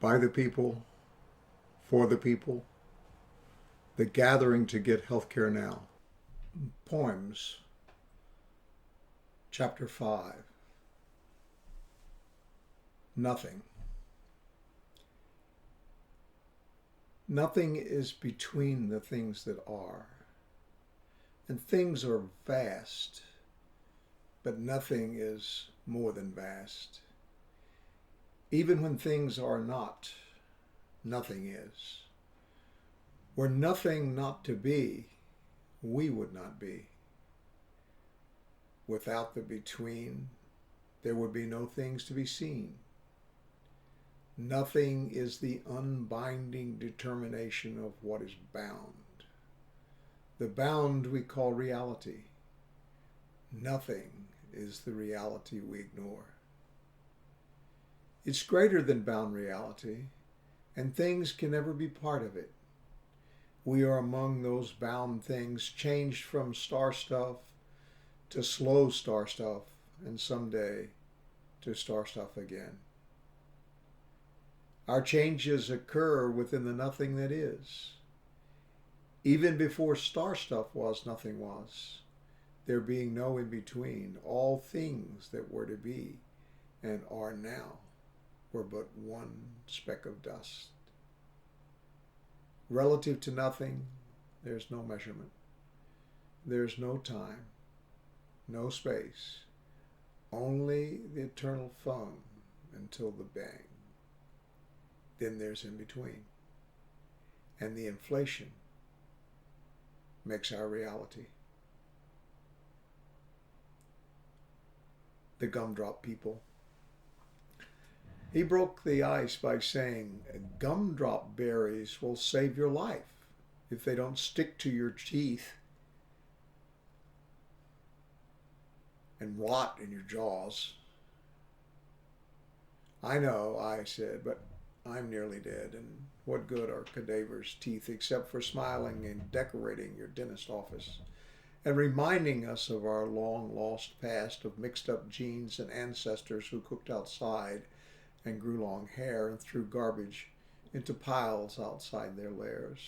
by the people, for the people, the gathering to get healthcare now. Poems, chapter 5. Nothing. Nothing is between the things that are, and things are vast, but nothing is more than vast. Even when things are not, nothing is. Were nothing not to be, we would not be. Without the between, there would be no things to be seen. Nothing is the unbinding determination of what is bound. The bound we call reality. Nothing is the reality we ignore. It's greater than bound reality, and things can never be part of it. We are among those bound things, changed from star stuff to slow star stuff, and someday to star stuff again. Our changes occur within the nothing that is. Even before star stuff was, nothing was. There being no in between, all things that were to be and are now were but one speck of dust. Relative to nothing, there's no measurement. There's no time, no space, only the eternal phone until the bang. Then there's in between. And the inflation makes our reality. The gumdrop people. He broke the ice by saying, gumdrop berries will save your life if they don't stick to your teeth and rot in your jaws. I know, I said, but I'm nearly dead, and what good are cadavers' teeth except for smiling and decorating your dentist office and reminding us of our long-lost past of mixed-up genes and ancestors who cooked outside and grew long hair and threw garbage into piles outside their lairs.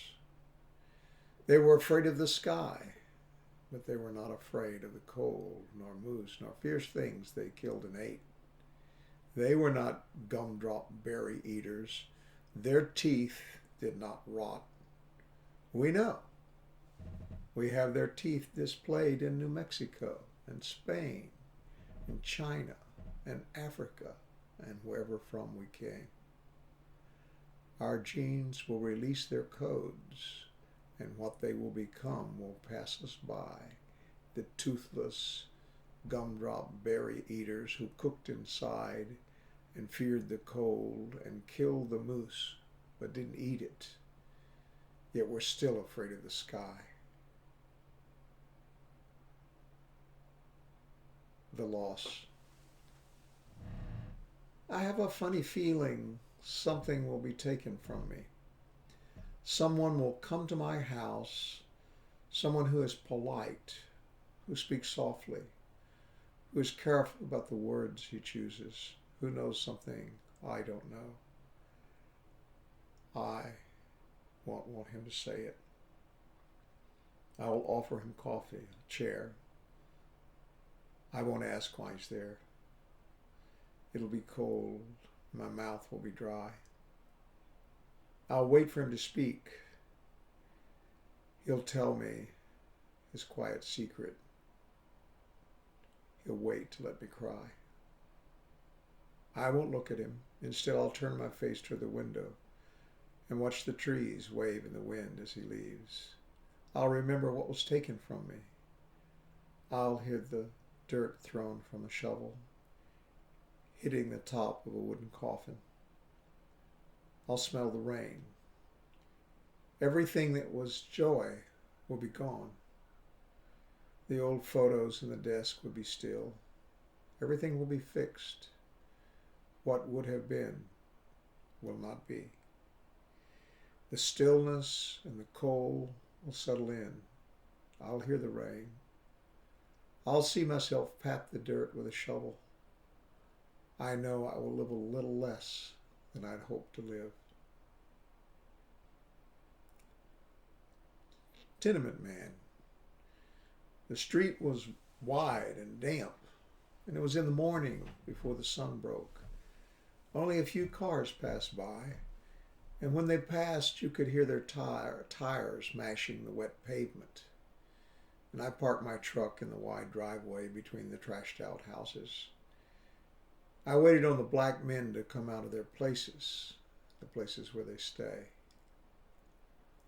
They were afraid of the sky, but they were not afraid of the cold, nor moose, nor fierce things they killed and ate. They were not gumdrop berry eaters. Their teeth did not rot. We know. We have their teeth displayed in New Mexico and Spain and China and Africa and wherever from we came. Our genes will release their codes, and what they will become will pass us by. The toothless gumdrop berry eaters who cooked inside and feared the cold and killed the moose but didn't eat it, yet were still afraid of the sky. The loss. I have a funny feeling something will be taken from me. Someone will come to my house, someone who is polite, who speaks softly, who is careful about the words he chooses, who knows something I don't know. I won't want him to say it. I will offer him coffee, a chair. I won't ask why he's there. It'll be cold. My mouth will be dry. I'll wait for him to speak. He'll tell me his quiet secret. He'll wait to let me cry. I won't look at him. Instead, I'll turn my face toward the window and watch the trees wave in the wind as he leaves. I'll remember what was taken from me. I'll hear the dirt thrown from a shovel hitting the top of a wooden coffin. I'll smell the rain. Everything that was joy will be gone. The old photos in the desk will be still. Everything will be fixed. What would have been will not be. The stillness and the cold will settle in. I'll hear the rain. I'll see myself pat the dirt with a shovel. I know I will live a little less than I'd hoped to live. Tenement man. The street was wide and damp, and it was in the morning before the sun broke. Only a few cars passed by, and when they passed, you could hear their tires mashing the wet pavement. And I parked my truck in the wide driveway between the trashed out houses. I waited on the black men to come out of their places, the places where they stay.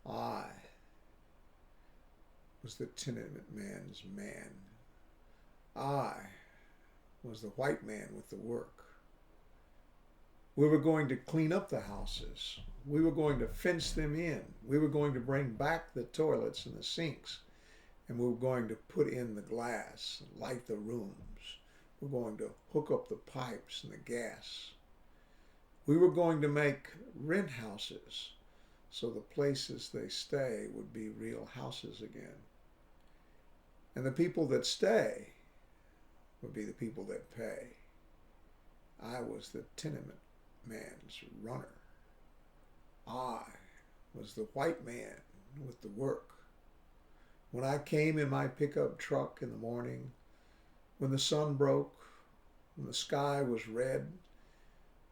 I was the tenement man's man. I was the white man with the work. We were going to clean up the houses. We were going to fence them in. We were going to bring back the toilets and the sinks. And we were going to put in the glass and light the rooms. We were going to hook up the pipes and the gas. We were going to make rent houses so the places they stay would be real houses again. And the people that stay would be the people that pay. I was the tenement man's runner. I was the white man with the work. When I came in my pickup truck in the morning, when the sun broke, when the sky was red,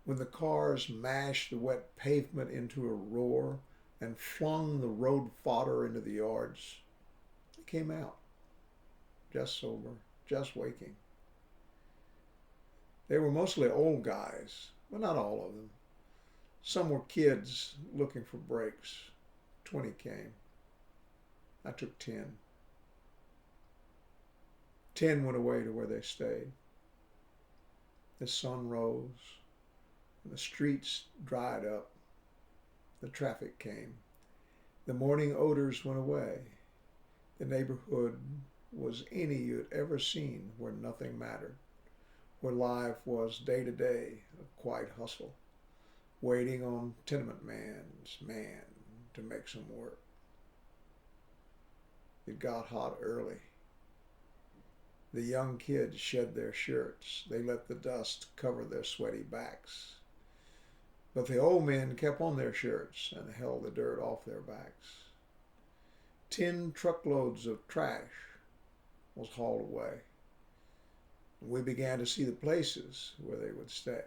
when the cars mashed the wet pavement into a roar and flung the road fodder into the yards, I came out, just sober, just waking. They were mostly old guys, but not all of them. Some were kids looking for breaks. 20 came. I took 10. 10 went away to where they stayed. The sun rose, and the streets dried up. The traffic came. The morning odors went away. The neighborhood was any you'd ever seen where nothing mattered, where life was day to day a quiet hustle, waiting on tenement man's man to make some work. It got hot early. The young kids shed their shirts. They let the dust cover their sweaty backs. But the old men kept on their shirts and held the dirt off their backs. 10 truckloads of trash was hauled away. We began to see the places where they would stay.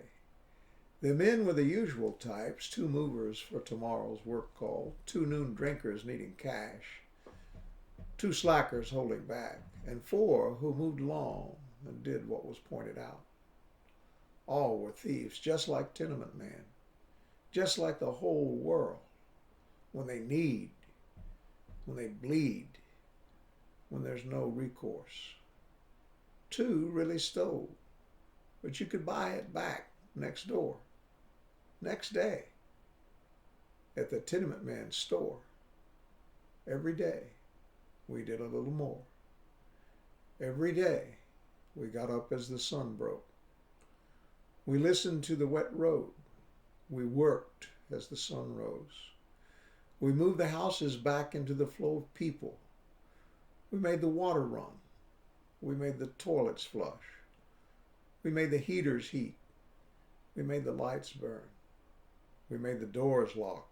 The men were the usual types, 2 movers for tomorrow's work call, 2 noon drinkers needing cash, 2 slackers holding back, and 4 who moved along and did what was pointed out. All were thieves, just like tenement man, just like the whole world, when they need, when they bleed, when there's no recourse. 2 really stole, but you could buy it back next door, next day, at the tenement man's store. Every day, we did a little more. Every day, we got up as the sun broke. We listened to the wet road. We worked as the sun rose. We moved the houses back into the flow of people. We made the water run. We made the toilets flush. We made the heaters heat. We made the lights burn. We made the doors lock.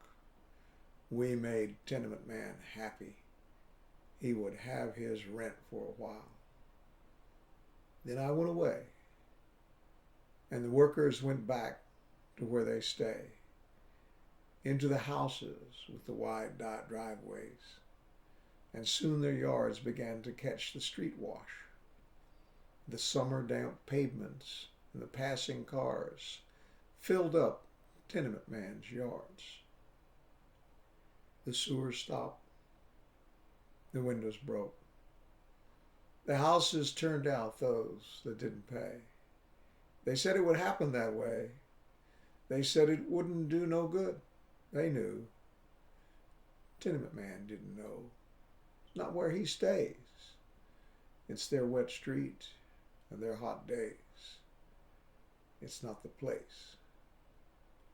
We made tenement man happy. He would have his rent for a while. Then I went away, and the workers went back to where they stay, into the houses with the wide driveways, and soon their yards began to catch the street wash. The summer damp pavements and the passing cars filled up tenement man's yards. The sewers stopped. The windows broke. The houses turned out those that didn't pay. They said it would happen that way. They said it wouldn't do no good. They knew. Tenement man didn't know. It's not where he stays. It's their wet street and their hot days. It's not the place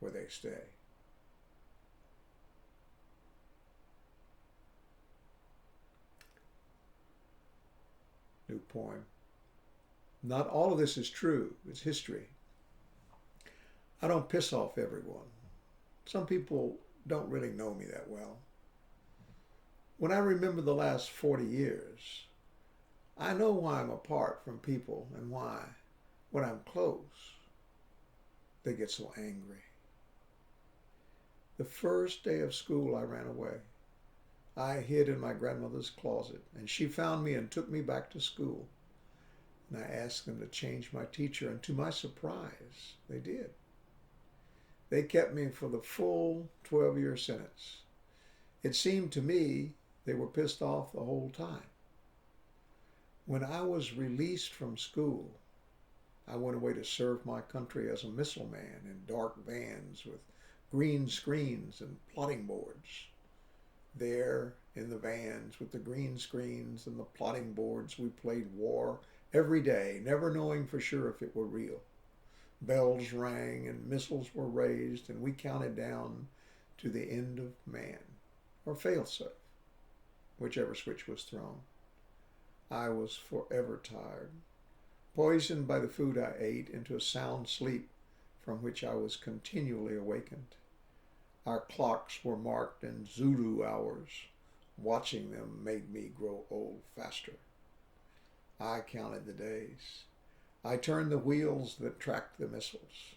where they stay. New poem. Not all of this is true. It's history. I don't piss off everyone. Some people don't really know me that well. When I remember the last 40 years, I know why I'm apart from people and why, when I'm close, they get so angry. The first day of school, I ran away. I hid in my grandmother's closet, and she found me and took me back to school. And I asked them to change my teacher, and to my surprise, they did. They kept me for the full 12-year sentence. It seemed to me they were pissed off the whole time. When I was released from school, I went away to serve my country as a missile man in dark vans with green screens and plotting boards. There, in the vans with the green screens and the plotting boards, we played war every day, never knowing for sure if it were real. Bells rang and missiles were raised, and we counted down to the end of man, or failsafe, whichever switch was thrown. I was forever tired, poisoned by the food I ate into a sound sleep from which I was continually awakened. Our clocks were marked in Zulu hours. Watching them made me grow old faster. I counted the days. I turned the wheels that tracked the missiles.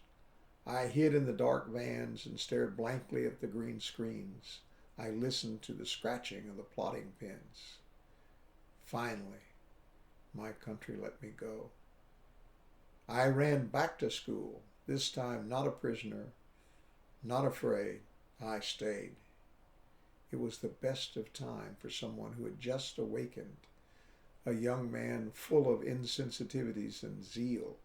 I hid in the dark vans and stared blankly at the green screens. I listened to the scratching of the plotting pens. Finally, my country let me go. I ran back to school, this time not a prisoner, not afraid. I stayed. It was the best of time for someone who had just awakened, a young man full of insensitivities and zeal,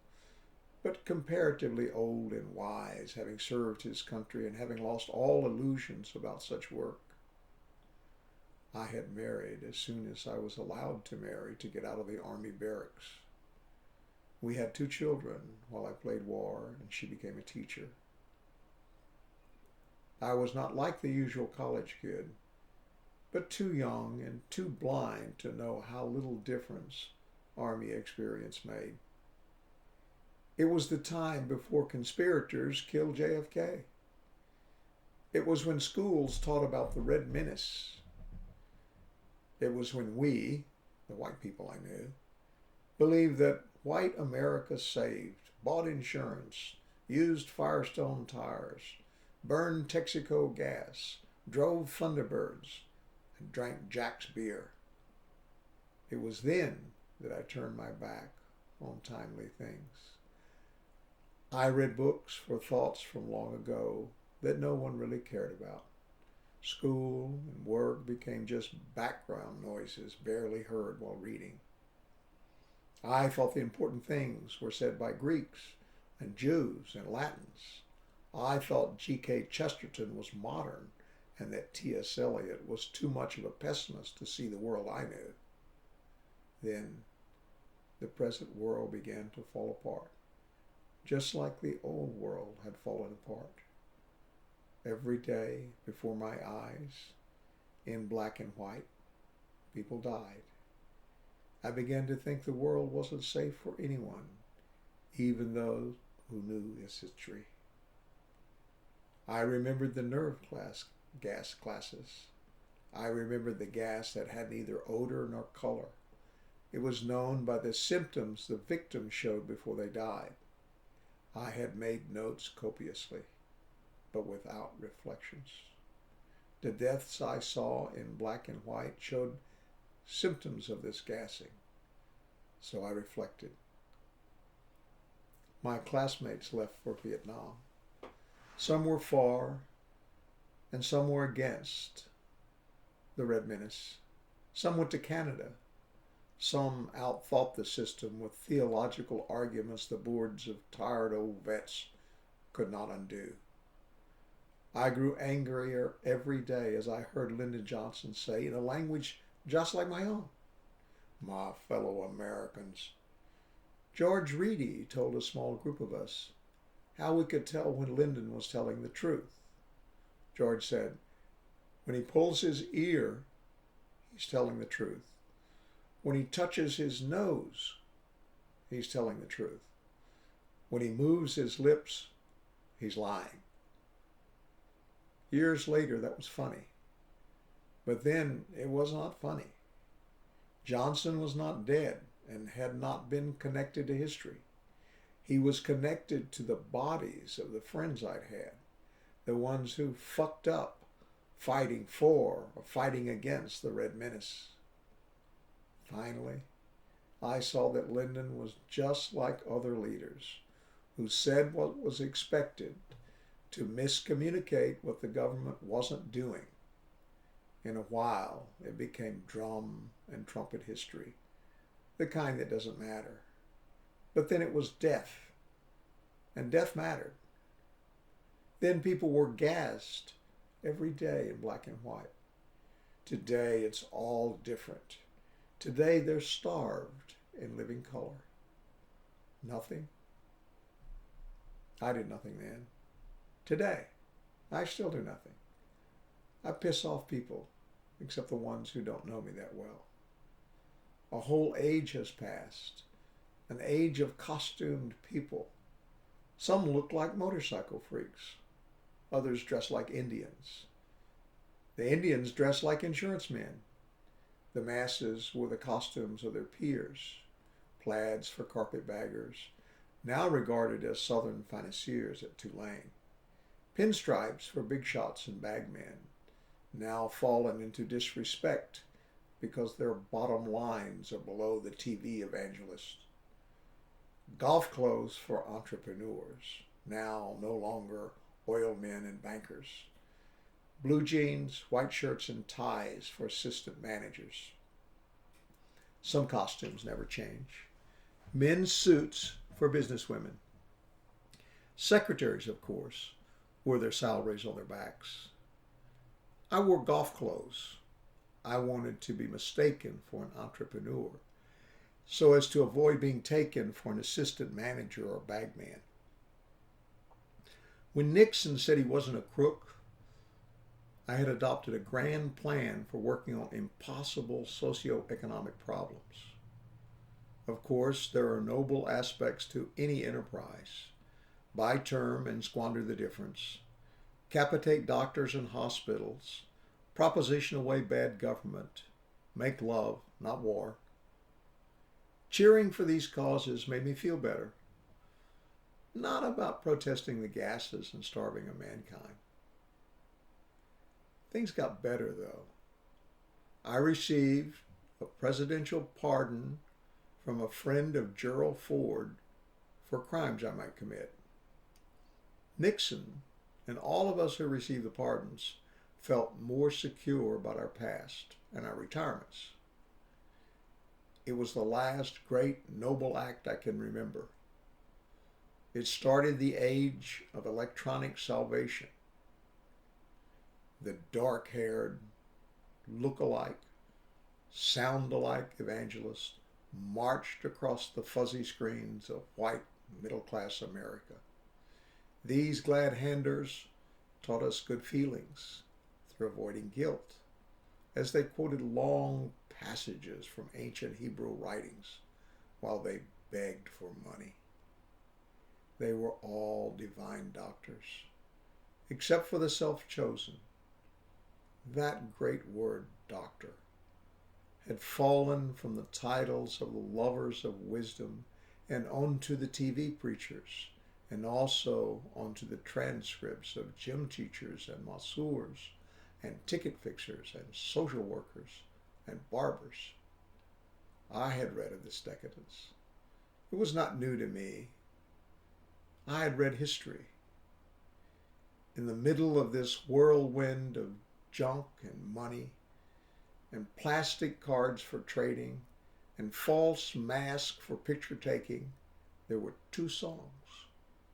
but comparatively old and wise, having served his country and having lost all illusions about such work. I had married as soon as I was allowed to marry to get out of the army barracks. We had 2 children while I played war, and she became a teacher. I was not like the usual college kid, but too young and too blind to know how little difference Army experience made. It was the time before conspirators killed JFK. It was when schools taught about the Red Menace. It was when we, the white people I knew, believed that white America saved, bought insurance, used Firestone tires, burned Texaco gas, drove Thunderbirds, and drank Jack's beer. It was then that I turned my back on timely things. I read books for thoughts from long ago that no one really cared about. School and work became just background noises barely heard while reading. I thought the important things were said by Greeks and Jews and Latins. I thought G.K. Chesterton was modern and that T.S. Eliot was too much of a pessimist to see the world I knew. Then the present world began to fall apart, just like the old world had fallen apart. Every day before my eyes, in black and white, people died. I began to think the world wasn't safe for anyone, even those who knew its history. I remembered the nerve gas classes. I remembered the gas that had neither odor nor color. It was known by the symptoms the victims showed before they died. I had made notes copiously, but without reflections. The deaths I saw in black and white showed symptoms of this gassing, so I reflected. My classmates left for Vietnam. Some were for, and some were against the Red Menace. Some went to Canada. Some outthought the system with theological arguments the boards of tired old vets could not undo. I grew angrier every day as I heard Lyndon Johnson say, in a language just like my own, "My fellow Americans." George Reedy told a small group of us how we could tell when Lyndon was telling the truth. George said, when he pulls his ear, he's telling the truth. When he touches his nose, he's telling the truth. When he moves his lips, he's lying. Years later, that was funny. But then it was not funny. Johnson was not dead and had not been connected to history. He was connected to the bodies of the friends I'd had, the ones who fucked up fighting for or fighting against the Red Menace. Finally, I saw that Lyndon was just like other leaders who said what was expected to miscommunicate what the government wasn't doing. In a while, it became drum and trumpet history, the kind that doesn't matter. But then it was death, and death mattered. Then people were gassed every day in black and white. Today, it's all different. Today, they're starved in living color. Nothing. I did nothing then. Today, I still do nothing. I piss off people, except the ones who don't know me that well. A whole age has passed, an age of costumed people. Some look like motorcycle freaks. Others dress like Indians. The Indians dress like insurance men. The masses wore the costumes of their peers, plaids for carpetbaggers, now regarded as Southern financiers at Tulane, pinstripes for big shots and bagmen, now fallen into disrespect because their bottom lines are below the TV evangelist. Golf clothes for entrepreneurs, now no longer oil men and bankers. Blue jeans, white shirts, and ties for assistant managers. Some costumes never change. Men's suits for businesswomen. Secretaries, of course, wore their salaries on their backs. I wore golf clothes. I wanted to be mistaken for an entrepreneur, so as to avoid being taken for an assistant manager or bagman. When Nixon said he wasn't a crook, I had adopted a grand plan for working on impossible socioeconomic problems. Of course, there are noble aspects to any enterprise. Buy term and squander the difference. Capitate doctors and hospitals. Proposition away bad government. Make love, not war. Cheering for these causes made me feel better. Not about protesting the gases and starving of mankind. Things got better, though. I received a presidential pardon from a friend of Gerald Ford for crimes I might commit. Nixon and all of us who received the pardons felt more secure about our past and our retirements. It was the last great noble act I can remember. It started the age of electronic salvation. The dark-haired, look-alike, sound-alike evangelist marched across the fuzzy screens of white middle-class America. These glad-handers taught us good feelings through avoiding guilt, as they quoted long passages from ancient Hebrew writings while they begged for money. They were all divine doctors, except for the self-chosen. That great word, doctor, had fallen from the titles of the lovers of wisdom and onto the TV preachers, and also onto the transcripts of gym teachers and masseurs and ticket fixers and social workers and barbers. I had read of this decadence. It was not new to me. I had read history. In the middle of this whirlwind of junk and money and plastic cards for trading and false masks for picture taking, there were two songs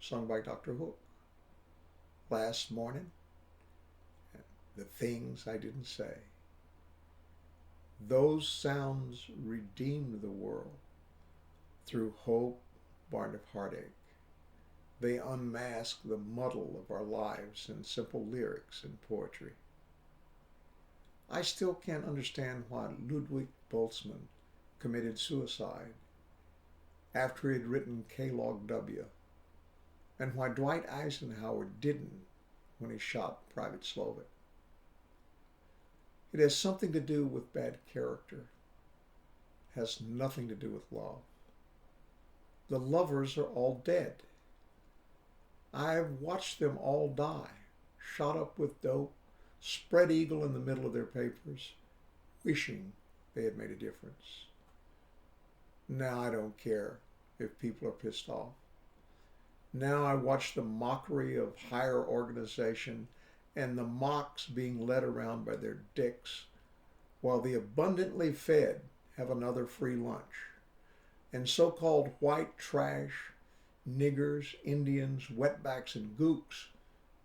sung by Dr. Hook. Last Morning and The Things I Didn't Say. Those sounds redeemed the world through hope born of heartache. They unmask the muddle of our lives in simple lyrics and poetry. I still can't understand why Ludwig Boltzmann committed suicide after he had written K-Log W. and why Dwight Eisenhower didn't when he shot Private Slovik. It has something to do with bad character. It has nothing to do with love. The lovers are all dead. I've watched them all die, shot up with dope, spread eagle in the middle of their papers, wishing they had made a difference. Now I don't care if people are pissed off. Now I watch the mockery of higher organization and the mocks being led around by their dicks, while the abundantly fed have another free lunch. And so-called white trash, niggers, Indians, wetbacks, and gooks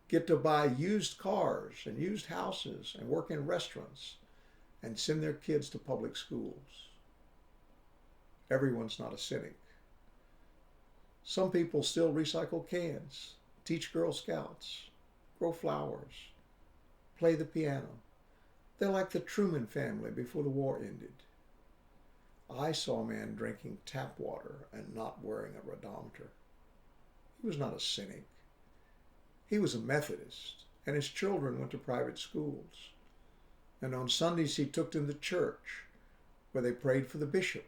get to buy used cars and used houses and work in restaurants and send their kids to public schools. Everyone's not a cynic. Some people still recycle cans, teach Girl Scouts, grow flowers, play the piano. They're like the Truman family before the war ended. I saw a man drinking tap water and not wearing a rhodometer. He was not a cynic. He was a Methodist, and his children went to private schools. And on Sundays he took them to church, where they prayed for the bishop,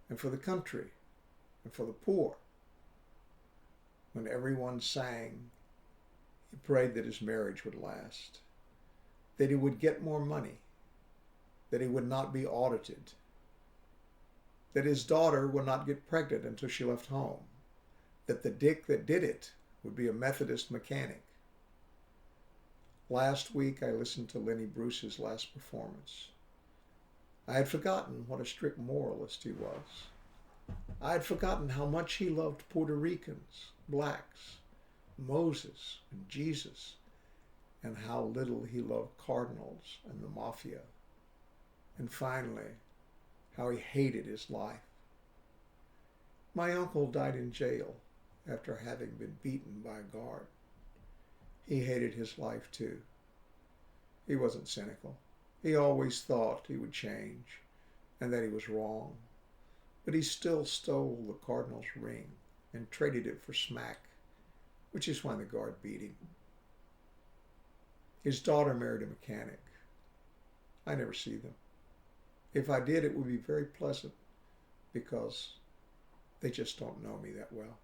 and for the country, and for the poor. When everyone sang, he prayed that his marriage would last, that he would get more money, that he would not be audited, that his daughter would not get pregnant until she left home, that the dick that did it would be a Methodist mechanic. Last week I listened to Lenny Bruce's last performance. I had forgotten what a strict moralist he was. I had forgotten how much he loved Puerto Ricans, blacks, Moses, and Jesus, and how little he loved cardinals and the mafia. And finally, how he hated his life. My uncle died in jail after having been beaten by a guard. He hated his life too. He wasn't cynical. He always thought he would change and that he was wrong. But he still stole the cardinal's ring and traded it for smack, which is why the guard beat him. His daughter married a mechanic. I never see them. If I did, it would be very pleasant because they just don't know me that well.